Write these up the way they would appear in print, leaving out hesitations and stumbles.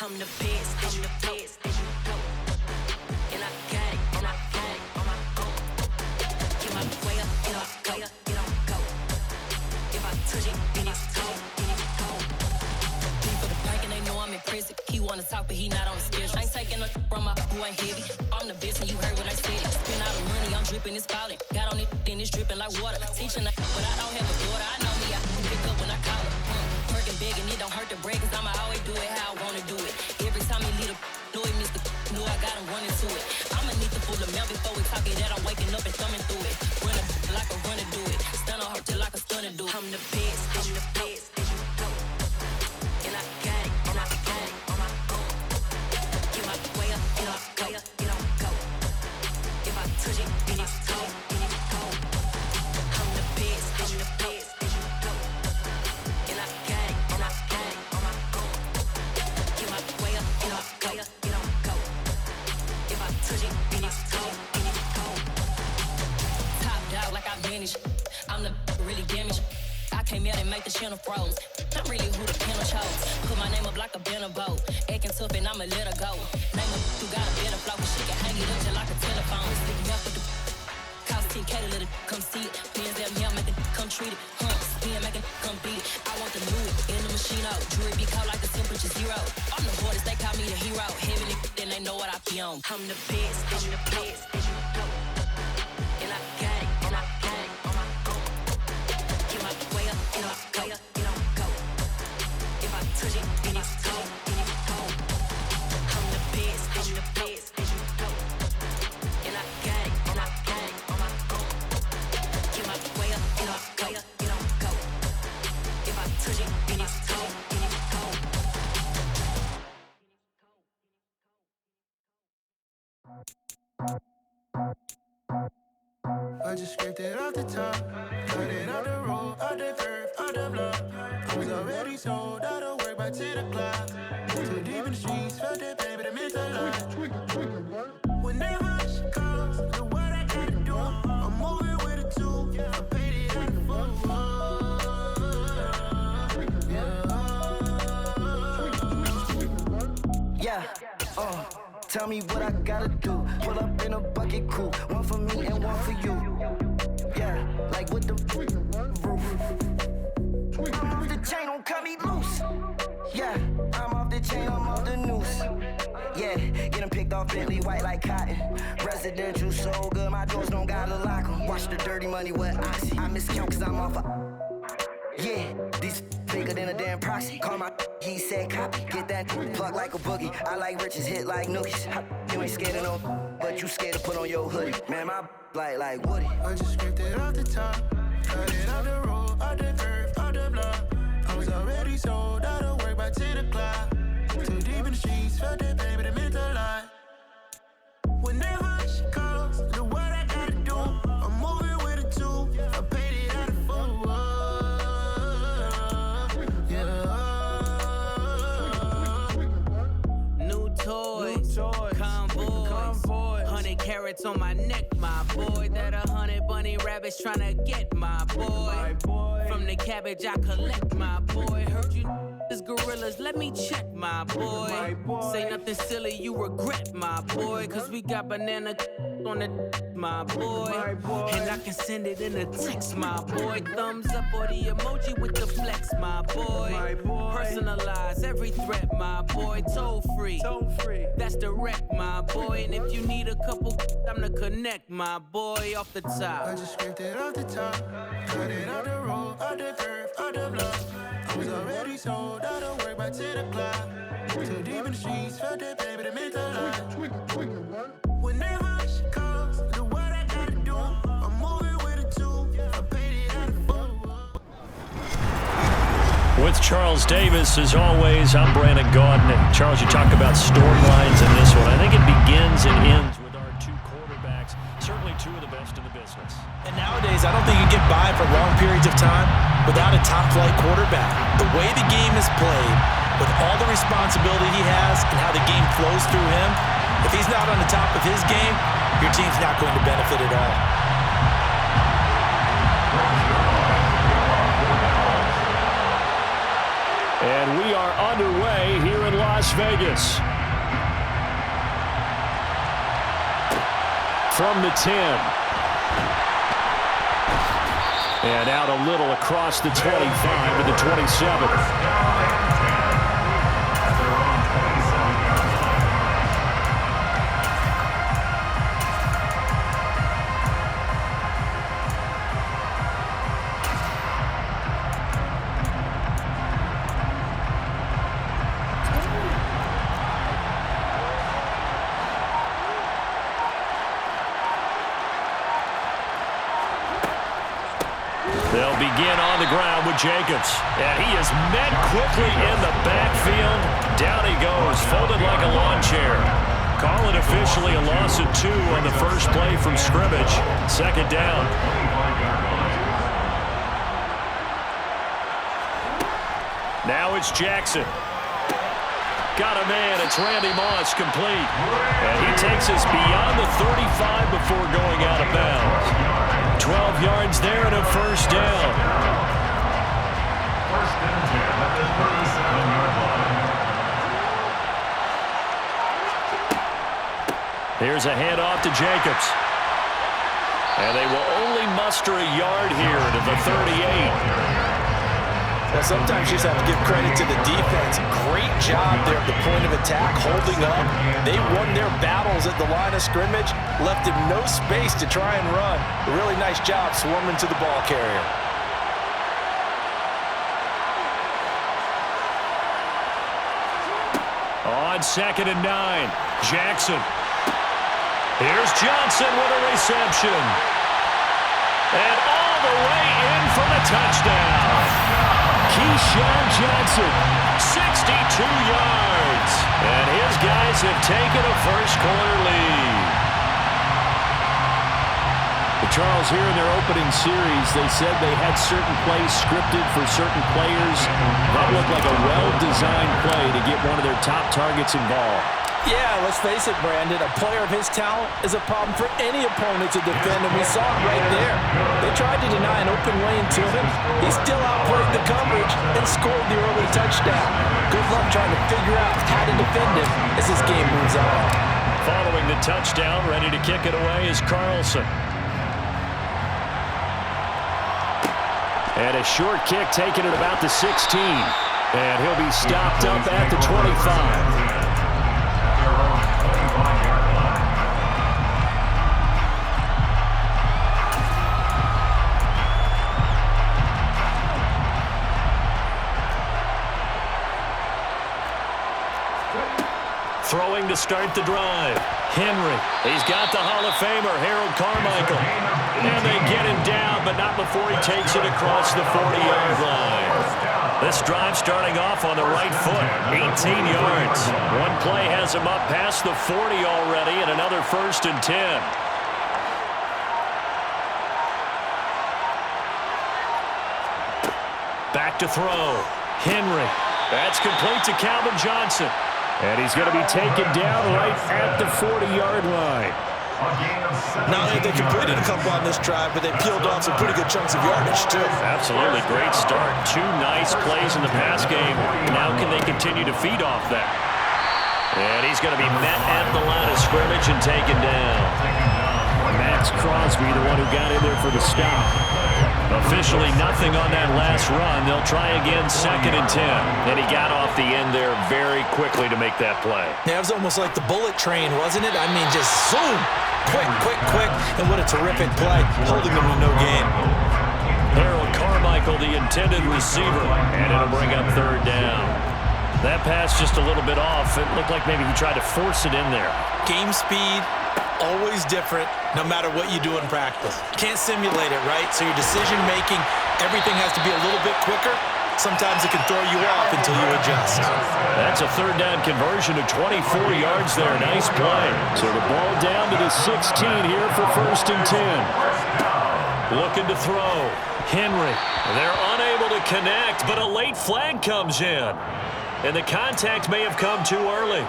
I'm the best, I'm the best, and I got it, and I got it on my own. Get my way up, get on, go, get on, go. If I touch it, then it's cold, then it's cold. People the prank and they know I'm in prison. He wanna talk, but he not on the schedule. I ain't taking no from my who ain't heavy. I'm the best, and you heard what I said. Spend all the money, I'm dripping, it's falling. Got on it, then it's dripping like water. Teaching that, but I don't have a daughter. I know me, I can pick up when I call her. Working big and it don't hurt to break, cause I'ma always do it how I wanna do it. Every time he lead a know it, Mr. Know I got him running to it. I'ma need the full amount before we talk it that I'm waking up and thumbing through it. Run a like a runner do it. Stun on her till like a stunner do it. I'm the best, I'm the best, and I got it, and I got it on my own. Get my way up, get on, go, get on, go. If I touch it, then it's cold, then it's cold. I'm the best, I'm the best, and I got it, and I got it on my own. Get my way up, get on, go, get on, go. If I touch it, then it's cold, then it's cold. Top dog like I vanished. I'm the really damaged. I came out and make the channel froze. I'm really who the panel chose. Put my name up like a banner boat. Acting tough and I'ma let her go. Name her who got a better flow. She can hang it up just like a telephone. Sticking up with the cost 10K to let it come see it. Pins at me, I make it come treat it. Spin, make it come beat it. I want the new in the machine out. Jewelry be cold like the temperature zero. I'm the hardest, they call me the hero. Heavy then they know what I be on. I'm the best, I'm the best, and I got it, and I got it on my own. Get my way up, get on, go, get on, go. If I touch it, then it's cold, then it's cold. I'm the best, I'm the best, and I got it, and I got it on my own. Get my way up, get on, go, get on, go. If I touch it, then it's cold, then it's cold. I just scraped it off the top, cut it off the road, off the curve, off the block. I was already sold out of work by 10 o'clock. Too deep in the streets, felt that pain, but it meant a lot. Whenever she calls, know what I gotta do. I'm moving with a two, I paid it out the full. Yeah, tell me what I gotta do. Pull up in a bucket crew, one for me and one for you. Yeah, like with the roof. I'm off the chain, don't cut me loose. Yeah, I'm off the chain, I'm off the noose. Yeah, getting picked off Bentley white like cotton. Residential so good, my doors don't gotta lock 'em. Watch the dirty money with Oxy. I miscount cause I'm off yeah, these bigger than a damn proxy. Call my he said copy. Get that plug like a boogie. I like riches, hit like nookies. You ain't scared of no, but you scared to put on your hoodie. Man, my like Woody. I just scraped it off the top, cut it off the road, off the curve, off the block. I was already sold out of work by 10 o'clock. Too deep in the streets, felt that pain, but it meant a lot. Whenever she calls, know what I gotta do. I'm moving with a two, I paid it out of full. New toys, convoys, 100 carats on my neck, my boy. That 100 bunny rabbits tryna get my boy. From the cabbage I collect, my boy. Heard you is gorillas, let me check, my boy. Say nothing silly, you regret, my boy. Cause we got banana on the my boy. And I can send it in a text, my boy. Thumbs up or the emoji with the flex, my boy. Personalize every threat, my boy. Toll free, that's direct, my boy. And if you need a couple, I'm the connect, my boy. Off the top, I just scraped it off the top, cut it off the road, off the curve, off the block. I was already sold out of work by 10 o'clock. Too deep in the streets, felt that pain, but it meant a lot. Whenever she calls, know what I gotta do. I'm moving with a two, I paid it out of full. With Charles Davis, as always, I'm Brandon Gaudin. Charles, you talk about storylines in this one. I think it begins and ends with our two quarterbacks, certainly two of the best in the business. And nowadays, I don't think you can get by for long periods of time without a top-flight quarterback. The way the game is played, with all the responsibility he has and how the game flows through him, if he's not on the top of his game, your team's not going to benefit at all. And we are underway here in Las Vegas. From the 10. And out a little across the 25 to the 27. They'll begin on the ground with Jacobs. And he is met quickly in the backfield. Down he goes, folded like a lawn chair. Call it officially a loss of 2 on the first play from scrimmage. Second down. Now it's Jackson. Got a man. It's Randy Moss, complete. And he takes us beyond the 35 before going out of bounds. 12 yards there and a first down. First and 10 at the 37-yard line. Here's a handoff to Jacobs. And they will only muster a yard here to the 38. Well, sometimes you just have to give credit to the defense. Great job there at the point of attack, holding up. They won their battles at the line of scrimmage, left him no space to try and run. A really nice job swarming to the ball carrier. On 2nd and 9, Jackson. Here's Johnson with a reception. And all the way in for the touchdown. Keyshawn Johnson, 62 yards. And his guys have taken a first-quarter lead. Charles, here in their opening series, they said they had certain plays scripted for certain players. That looked like a well-designed play to get one of their top targets involved. Yeah, let's face it, Brandon. A player of his talent is a problem for any opponent to defend, and we saw it right there. They tried to deny an open lane to him. He still outplayed the coverage and scored the early touchdown. Good luck trying to figure out how to defend him as this game moves on. Following the touchdown, ready to kick it away is Carlson. And a short kick taken at about the 16. And he'll be stopped up at the 25. Throwing to start the drive. Henry. He's got the Hall of Famer, Harold Carmichael. And they get him down, but not before he takes it across the 40-yard line. This drive starting off on the right foot. 18 yards. One play has him up past the 40 already, and another 1st and 10. Back to throw. Henry. That's complete to Calvin Johnson. And he's going to be taken down right at the 40-yard line. Not only they completed a couple on this drive, but they peeled off some pretty good chunks of yardage, too. Absolutely. Great start. 2 nice plays in the pass game. Now can they continue to feed off that? And he's going to be met at the line of scrimmage and taken down. Max Crosby, the one who got in there for the stop. Officially nothing on that last run. They'll try again, 2nd and 10. And he got off the end there very quickly to make that play. Yeah, it was almost like the bullet train, wasn't it? I mean, just zoom. Quick, quick, quick. And what a terrific play, holding them to no gain. Harold Carmichael, the intended receiver. And it'll bring up 3rd down. That pass just a little bit off. It looked like maybe he tried to force it in there. Game speed, always different, no matter what you do in practice. Can't simulate it, right? So your decision-making, everything has to be a little bit quicker. Sometimes it can throw you off until you adjust. That's a 3rd down conversion of 24 yards there. Nice play. So the ball down to the 16 here for 1st and 10. Looking to throw. Henry. They're unable to connect, but a late flag comes in. And the contact may have come too early.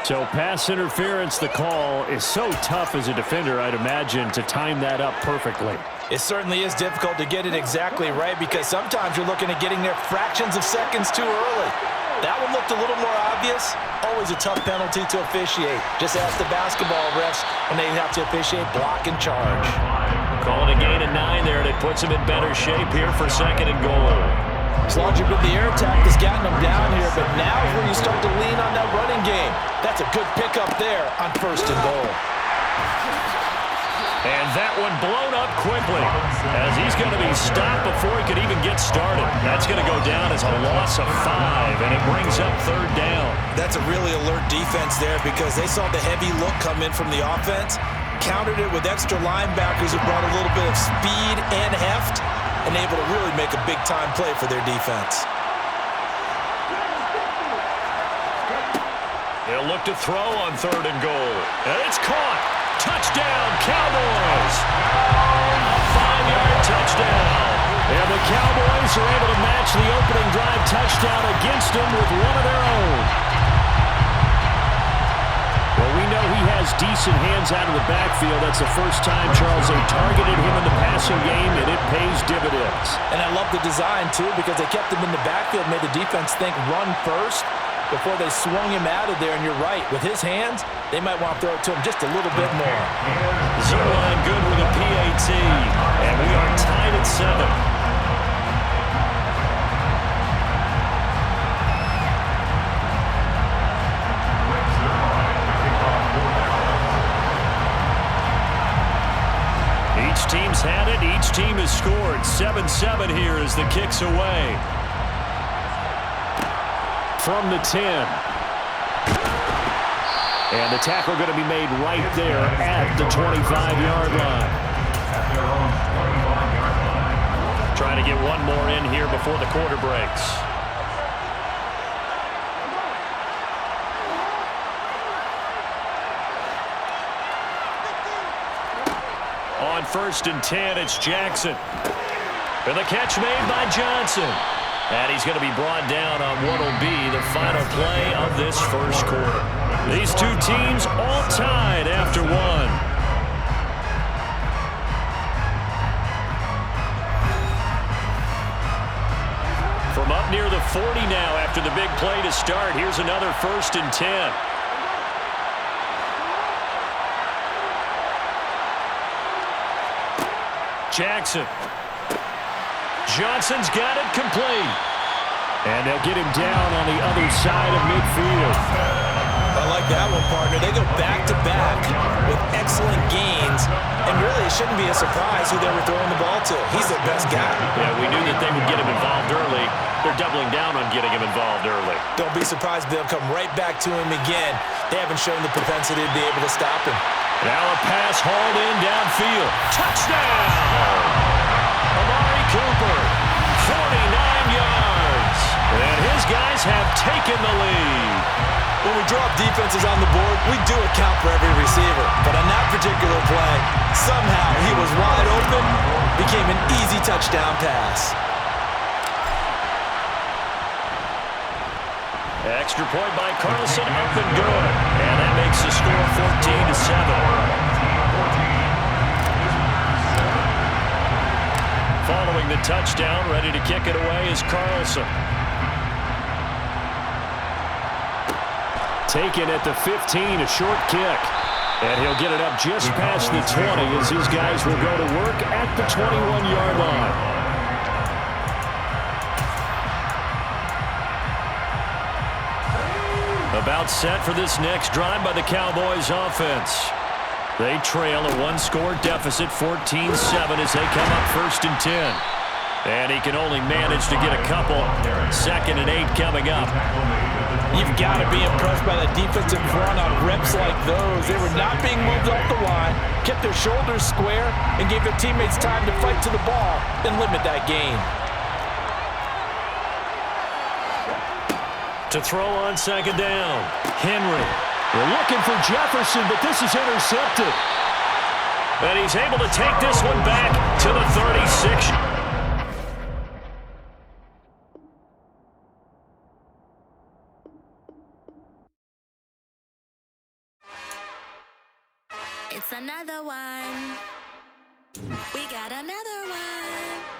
So pass interference, the call, is so tough as a defender, I'd imagine, to time that up perfectly. It certainly is difficult to get it exactly right because sometimes you're looking at getting there fractions of seconds too early. looked a little more obvious, always a tough penalty to officiate. Just ask the basketball refs when they have to officiate block and charge. Calling a gain of 9 there, and it puts him in better shape here for 2nd and goal. As long as the air attack has gotten them down here, but now is where you start to lean on that running game. That's a good pickup there on 1st and goal. And that one blown up quickly as he's going to be stopped before he could even get started. That's going to go down as a loss of 5, and it brings up 3rd down. That's a really alert defense there because they saw the heavy look come in from the offense, countered it with extra linebackers who brought a little bit of speed and heft, and able to really make a big-time play for their defense. They'll look to throw on 3rd and goal. And it's caught. Touchdown, Cowboys. A 5-yard touchdown. And the Cowboys are able to match the opening drive touchdown against them with one of their own. Well, we know he has decent hands out of the backfield. That's the first time, Charles, they targeted him in the passing game, and it pays dividends. And I love the design, too, because they kept him in the backfield, made the defense think run first before they swung him out of there. And you're right, with his hands, they might want to throw it to him just a little bit more. Zerline good with a PAT, and we are tied at 7. Each team's had it. Each team has scored. 7-7 here as the kick's away. From the 10. And the tackle going to be made right there at the 25-yard line. Trying to get one more in here before the quarter breaks. On 1st and 10, it's Jackson. And the catch made by Johnson. And he's going to be brought down on what will be the final play of this first quarter. These two teams all tied after one. From up near the 40 now after the big play to start, here's another 1st and 10. Jackson. Johnson's got it complete. And they'll get him down on the other side of midfield. I like that one, partner. They go back-to-back with excellent gains. And really, it shouldn't be a surprise who they were throwing the ball to. He's their best guy. Yeah, we knew that they would get him involved early. They're doubling down on getting him involved early. Don't be surprised they'll come right back to him again. They haven't shown the propensity to be able to stop him. Now a pass hauled in downfield. Touchdown! Amari Cooper, 49 yards. And his guys have taken the lead. When we drop defenses on the board, we do account for every receiver. But on that particular play, somehow he was wide open, became an easy touchdown pass. Extra point by Carlson, up and good. And that makes the score 14-7. Following the touchdown, ready to kick it away is Carlson. Taken at the 15, a short kick. And he'll get it up just past the 20 as his guys will go to work at the 21-yard line. About set for this next drive by the Cowboys offense. They trail a one-score deficit, 14-7, as they come up 1st and 10. And he can only manage to get a couple. 2nd and 8 coming up. You've got to be impressed by the defensive front on reps like those. They were not being moved off the line, kept their shoulders square, and gave their teammates time to fight to the ball and limit that gain. To throw on 2nd down, Henry. We're looking for Jefferson, but this is intercepted. And he's able to take this one back to the 36. It's another one. We got another one.